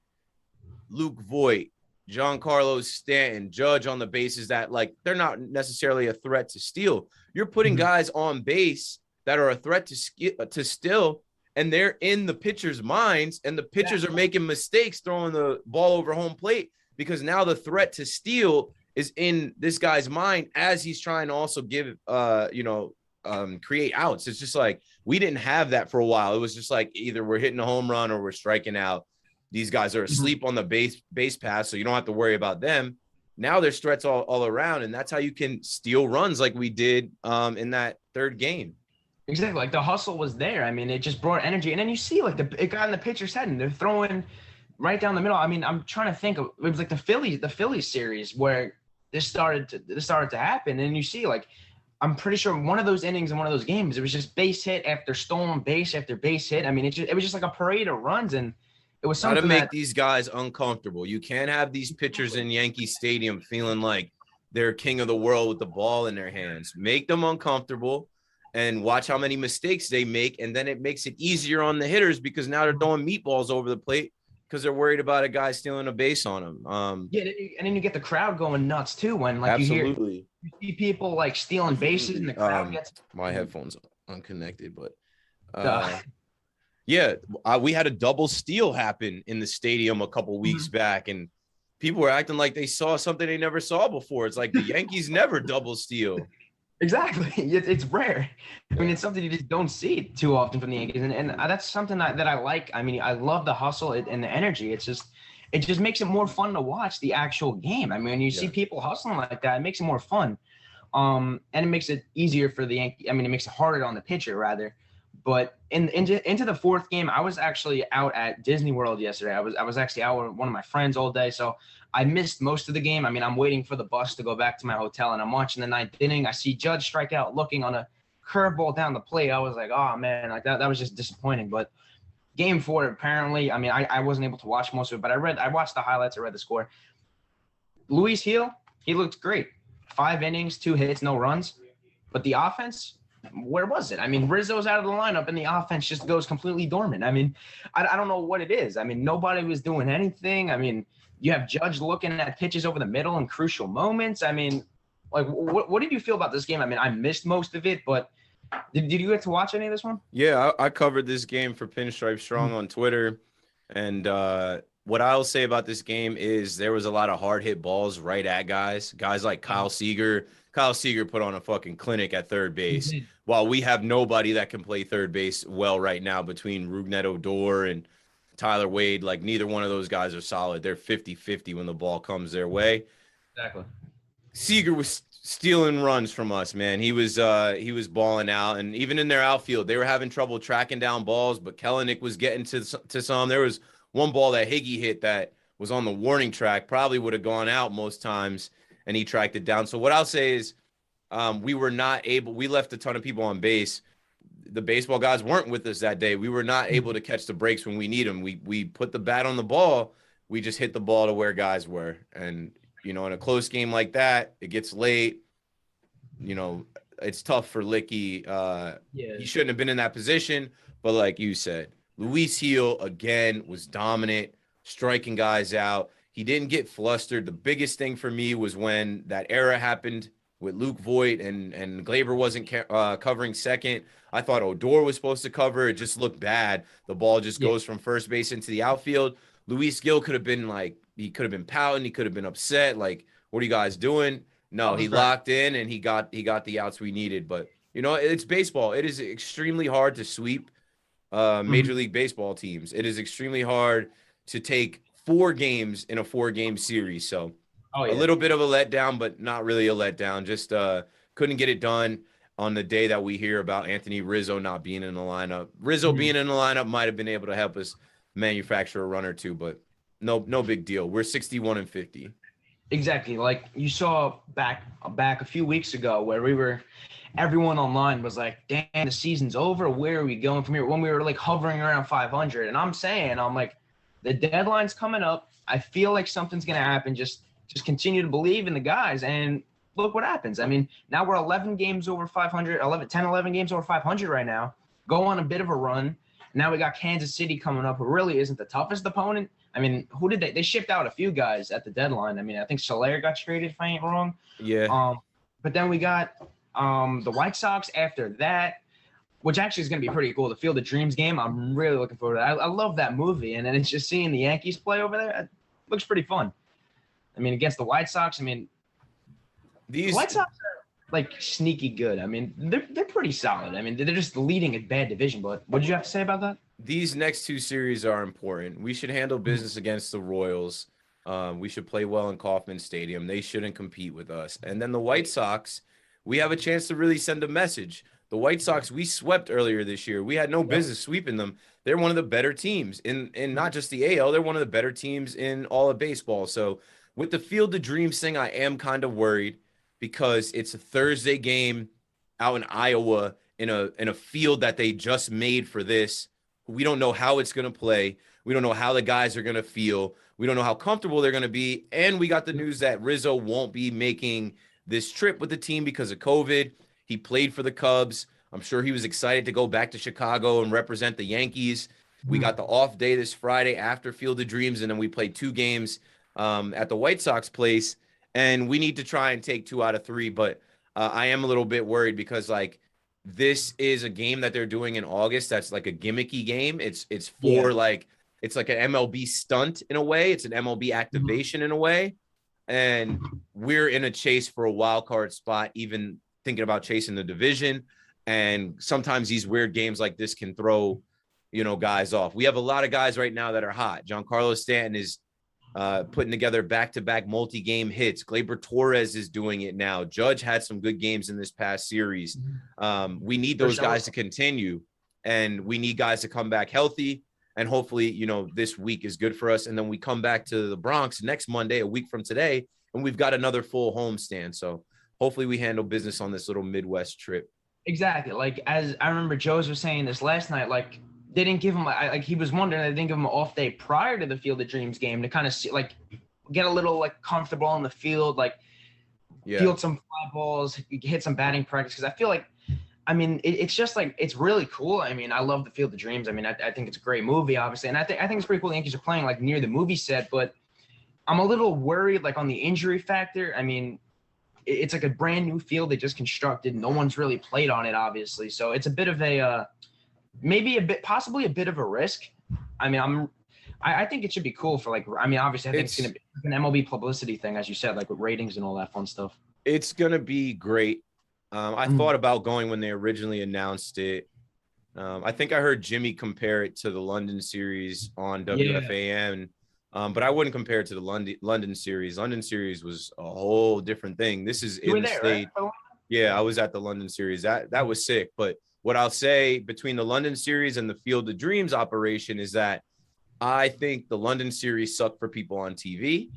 S3: Luke Voit, Giancarlo Stanton, Judge on the bases that, like, they're not necessarily a threat to steal. You're putting guys on base that are a threat to steal, and they're in the pitcher's minds, and the pitchers are making mistakes throwing the ball over home plate because now the threat to steal is in this guy's mind as he's trying to also give, create outs. It's just like we didn't have that for a while. It was just like either we're hitting a home run or we're striking out. These guys are asleep on the base pass, so you don't have to worry about them. Now there's threats all around, and that's how you can steal runs like we did in that third game.
S1: Exactly. Like the hustle was there. I mean, it just brought energy. And then you see like it got in the pitcher's head and they're throwing right down the middle. I mean, I'm trying to think of, it was like the Phillies series where this started to happen. And you see, like, I'm pretty sure one of those innings in one of those games, it was just base hit after stolen base after base hit. I mean, it was just like a parade of runs, and it was something
S3: to make these guys uncomfortable. You can't have these pitchers in Yankee Stadium feeling like they're king of the world with the ball in their hands. Make them uncomfortable and watch how many mistakes they make. And then it makes it easier on the hitters because now they're throwing meatballs over the plate because they're worried about a guy stealing a base on them.
S1: And then you get the crowd going nuts too when like
S3: absolutely.
S1: you see people like stealing bases and the crowd gets.
S3: My headphones unconnected, but we had a double steal happen in the stadium a couple weeks back, and people were acting like they saw something they never saw before. It's like the Yankees never double steal.
S1: Exactly. It's rare. I mean, it's something you just don't see too often from the Yankees. And that's something that I like. I mean, I love the hustle and the energy. It just makes it more fun to watch the actual game. I mean, when you see people hustling like that, it makes it more fun. And it makes it easier for the Yankee. I mean, it makes it harder on the pitcher rather. But into the fourth game, I was actually out at Disney World yesterday. I was actually out with one of my friends all day. So I missed most of the game. I mean, I'm waiting for the bus to go back to my hotel, and I'm watching the ninth inning. I see Judge strike out looking on a curveball down the plate. I was like, oh, man, like that was just disappointing. But game four, apparently, I mean, I wasn't able to watch most of it, but I watched the highlights. I read the score. Luis Gil, he looked great. 5 innings, 2 hits, no runs. But the offense, where was it? I mean, Rizzo's out of the lineup and the offense just goes completely dormant. I mean, I don't know what it is. I mean, nobody was doing anything. I mean, you have Judge looking at pitches over the middle in crucial moments. I mean, like, what did you feel about this game? I mean, I missed most of it, but did you get to watch any of this one?
S3: Yeah, I covered this game for Pinstripe Strong on Twitter. And what I'll say about this game is there was a lot of hard hit balls right at guys like Kyle Seager. Kyle Seager put on a fucking clinic at third base. While we have nobody that can play third base well right now between Rougned Odor and Tyler Wade, like neither one of those guys are solid. They're 50-50 when the ball comes their way.
S1: Exactly.
S3: Seager was stealing runs from us, man. He was balling out, and even in their outfield, they were having trouble tracking down balls, but Kelenic was getting to some. There was one ball that Higgy hit that was on the warning track, probably would have gone out most times, and he tracked it down. So what I'll say is we left a ton of people on base. The baseball guys weren't with us that day. We were not able to catch the breaks when we need them. We put the bat on the ball. We just hit the ball to where guys were. And, in a close game like that, it gets late. It's tough for Licky. He shouldn't have been in that position. But like you said, Luis Gil, again, was dominant, striking guys out. He didn't get flustered. The biggest thing for me was when that era happened with Luke Voigt and Glaber wasn't covering second. I thought Odor was supposed to cover. It just looked bad. The ball just goes from first base into the outfield. Luis Gil could have been he could have been pouting. He could have been upset. Like, what are you guys doing? No, he locked in and he got the outs we needed. But, it's baseball. It is extremely hard to sweep Major League Baseball teams. It is extremely hard to take 4 games in a 4-game series. So a little bit of a letdown, but not really a letdown. Just couldn't get it done on the day that we hear about Anthony Rizzo not being in the lineup. Rizzo being in the lineup might have been able to help us manufacture a run or two, but no big deal. We're 61-50.
S1: Exactly. Like you saw back a few weeks ago where everyone online was like, damn, the season's over. Where are we going from here? When we were like hovering around 500. And I'm like, the deadline's coming up. I feel like something's going to happen. Just continue to believe in the guys. And look what happens. I mean, now we're 11 games over 500, 11 games over 500 right now. Go on a bit of a run. Now we got Kansas City coming up, who really isn't the toughest opponent. I mean, who did they shipped out a few guys at the deadline. I mean, I think Soler got traded, if I ain't wrong.
S3: Yeah.
S1: But then we got the White Sox after that, which actually is going to be pretty cool. The Field of Dreams game, I'm really looking forward to that. I love that movie. And then it's just seeing the Yankees play over there. It looks pretty fun. I mean, against the White Sox, I mean, the White Sox are like sneaky good. I mean, they're pretty solid. I mean, they're just leading a bad division. But what did you have to say about that?
S3: These next two series are important. We should handle business against the Royals. We should play well in Kauffman Stadium. They shouldn't compete with us. And then the White Sox, we have a chance to really send a message. The White Sox, we swept earlier this year. We had no business sweeping them. They're one of the better teams in not just the AL. They're one of the better teams in all of baseball. So with the Field of Dreams thing, I am kind of worried because it's a Thursday game out in Iowa in a field that they just made for this. We don't know how it's going to play. We don't know how the guys are going to feel. We don't know how comfortable they're going to be. And we got the news that Rizzo won't be making this trip with the team because of COVID. He played for the Cubs. I'm sure he was excited to go back to Chicago and represent the Yankees. We got the off day this Friday after Field of Dreams, and then we played 2 games at the White Sox place. And we need to try and take 2 out of 3. But I am a little bit worried because, like, this is a game that they're doing in August. That's like a gimmicky game. It's for like, it's like an MLB stunt in a way. It's an MLB activation in a way. And we're in a chase for a wild card spot, even thinking about chasing the division. And sometimes these weird games like this can throw, guys off. We have a lot of guys right now that are hot. Giancarlo Stanton is putting together back-to-back multi-game hits. Gleyber Torres is doing it now. Judge had some good games in this past series. We need those guys to continue, and we need guys to come back healthy. And hopefully, this week is good for us. And then we come back to the Bronx next Monday, a week from today, and we've got another full homestand. So hopefully we handle business on this little Midwest trip.
S1: Exactly. Like, as I remember Joe's was saying this last night, like, they didn't give him, like, he was wondering, they didn't give him an off day prior to the Field of Dreams game to kind of see, like, get a little, like, comfortable on the field, like, field some fly balls, hit some batting practice. Because I feel like, I mean, it's just, like, it's really cool. I mean, I love the Field of Dreams. I mean, I think it's a great movie, obviously. And I think it's pretty cool the Yankees are playing, like, near the movie set. But I'm a little worried, like, on the injury factor. I mean, it's like a brand new field they just constructed. No one's really played on it, obviously. So it's a bit of a possibly a bit of a risk. I mean, I think it should be cool for, like, I mean, obviously I think it's going to be an MLB publicity thing, as you said, like with ratings and all that fun stuff.
S3: It's going to be great. I thought about going when they originally announced it. I think I heard Jimmy compare it to the London series on WFAN. But I wouldn't compare it to the London series. London series was a whole different thing. This is in the state. Right? Yeah, I was at the London series. That was sick. But what I'll say between the London series and the Field of Dreams operation is that I think the London series sucked for people on TV.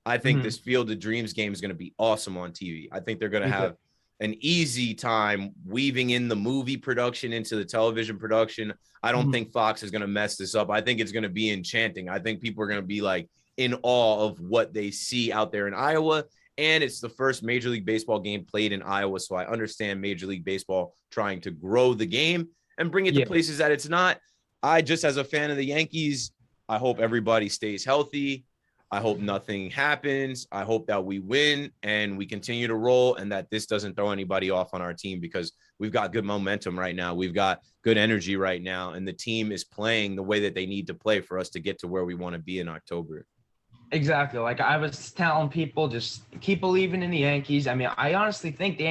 S3: I think this Field of Dreams game is going to be awesome on TV. I think they're going to have an easy time weaving in the movie production into the television production. I don't think Fox is going to mess this up. I think it's going to be enchanting. I think people are going to be, like, in awe of what they see out there in Iowa. And it's the first Major League Baseball game played in Iowa. So I understand Major League Baseball trying to grow the game and bring it to places that it's not. I just, as a fan of the Yankees, I hope everybody stays healthy. I hope nothing happens. I hope that we win and we continue to roll and that this doesn't throw anybody off on our team because we've got good momentum right now. We've got good energy right now. And the team is playing the way that they need to play for us to get to where we want to be in October.
S1: Exactly. Like I was telling people, just keep believing in the Yankees. I mean, I honestly think the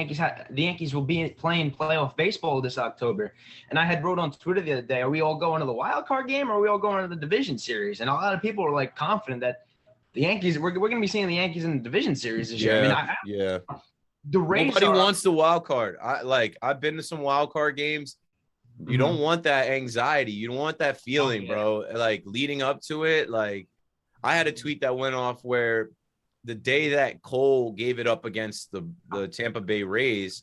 S1: Yankees will be playing playoff baseball this October. And I had wrote on Twitter the other day, are we all going to the wild card game or are we all going to the division series? And a lot of people were, like, confident that the Yankees, we're going to be seeing the Yankees in the division series this year. I mean, the Rays.
S3: Nobody wants the wild card. I've been to some wild card games. You don't want that anxiety. You don't want that feeling, bro. Like, leading up to it, like, I had a tweet that went off where the day that Cole gave it up against the Tampa Bay Rays,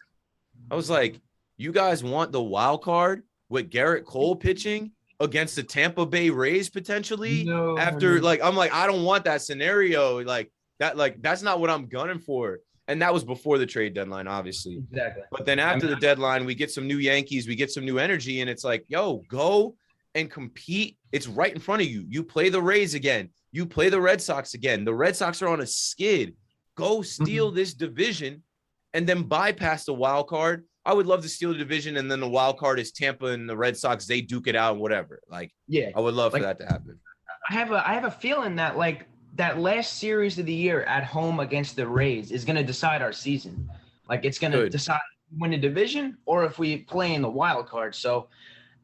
S3: I was like, you guys want the wild card with Garrett Cole pitching against the Tampa Bay Rays potentially? I'm like, I don't want that scenario. Like, that's not what I'm gunning for. And that was before the trade deadline, obviously.
S1: Exactly.
S3: But then after the deadline, we get some new Yankees, we get some new energy, and it's like, yo, go and compete. It's right in front of you. You play the Rays again. You play the Red Sox again. The Red Sox are on a skid. Go steal this division and then bypass the wild card. I would love to steal the division, and then the wild card is Tampa and the Red Sox. They duke it out and whatever. Like, I would love for that to happen.
S1: I have a feeling that, like, that last series of the year at home against the Rays is going to decide our season. Like, it's going to decide if we win the division or if we play in the wild card. So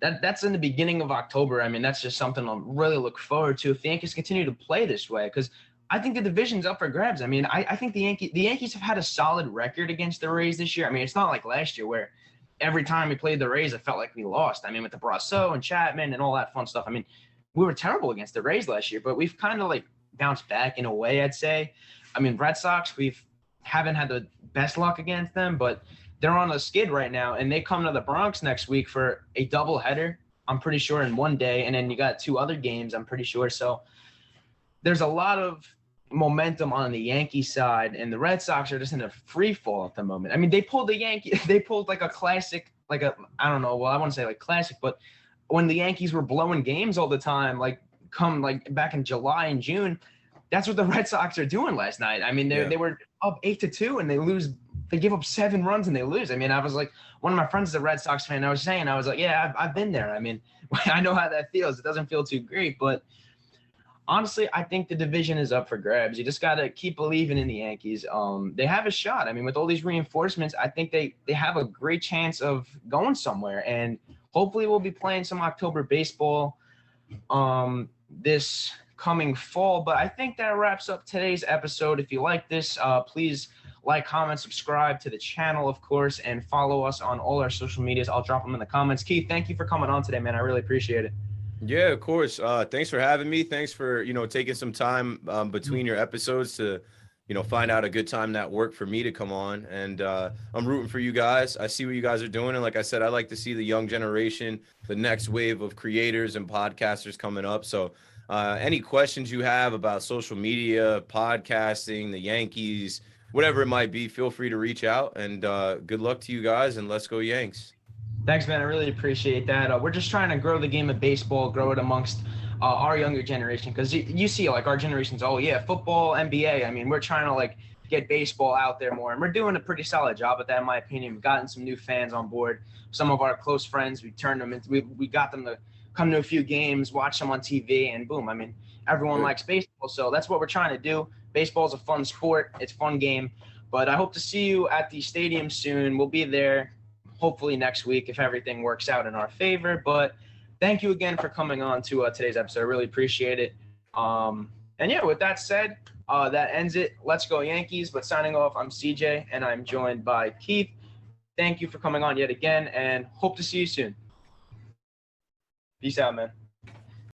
S1: that's in the beginning of October. I mean, that's just something I'll really look forward to if the Yankees continue to play this way, because I think the division's up for grabs. I mean, I think the Yankees have had a solid record against the Rays this year. I mean, it's not like last year where every time we played the Rays, it felt like we lost. I mean, with the Brasso and Chapman and all that fun stuff. I mean, we were terrible against the Rays last year, but we've kind of like bounced back in a way, I'd say. I mean, Red Sox, haven't had the best luck against them, but they're on a skid right now, and they come to the Bronx next week for a doubleheader, I'm pretty sure, in one day, and then you got 2 other games, I'm pretty sure. So there's a lot of momentum on the Yankee side, and the Red Sox are just in a free fall at the moment. I mean, they pulled like a classic, like a, I don't know, well, I want to say like classic, but when the Yankees were blowing games all the time, like back in July and June, that's what the Red Sox are doing last night. I mean, they were up 8-2 and they give up 7 runs and they lose. I mean, I was like, one of my friends is a Red Sox fan. I was like, yeah, I've been there. I mean, I know how that feels. It doesn't feel too great, but honestly, I think the division is up for grabs. You just got to keep believing in the Yankees. They have a shot. I mean, with all these reinforcements, I think they have a great chance of going somewhere, and hopefully we'll be playing some October baseball this coming fall. But I think that wraps up today's episode. If you like this, please like, comment, subscribe to the channel, of course, and follow us on all our social medias. I'll drop them in the comments. Keith, thank you for coming on today, man. I really appreciate it.
S3: Yeah, of course. Thanks for having me. Thanks for, taking some time between your episodes to, find out a good time that worked for me to come on. And I'm rooting for you guys. I see what you guys are doing. And like I said, I like to see the young generation, the next wave of creators and podcasters coming up. So any questions you have about social media, podcasting, the Yankees, whatever it might be, feel free to reach out. And good luck to you guys, and let's go Yanks.
S1: Thanks, man. I really appreciate that. We're just trying to grow the game of baseball, grow it amongst our younger generation, because you see, like, our generation's, oh, yeah, football, NBA. I mean, we're trying to, like, get baseball out there more, and we're doing a pretty solid job at that, in my opinion. We've gotten some new fans on board. Some of our close friends, we turned them into – we got them to come to a few games, watch them on TV, and boom. I mean, everyone likes baseball, so that's what we're trying to do. Baseball's a fun sport. It's a fun game. But I hope to see you at the stadium soon. We'll be there hopefully next week if everything works out in our favor. But thank you again for coming on to today's episode. I really appreciate it. And yeah, with that said, that ends it. Let's go Yankees. But signing off, I'm CJ, and I'm joined by Keith. Thank you for coming on yet again, and hope to see you soon. Peace out, man.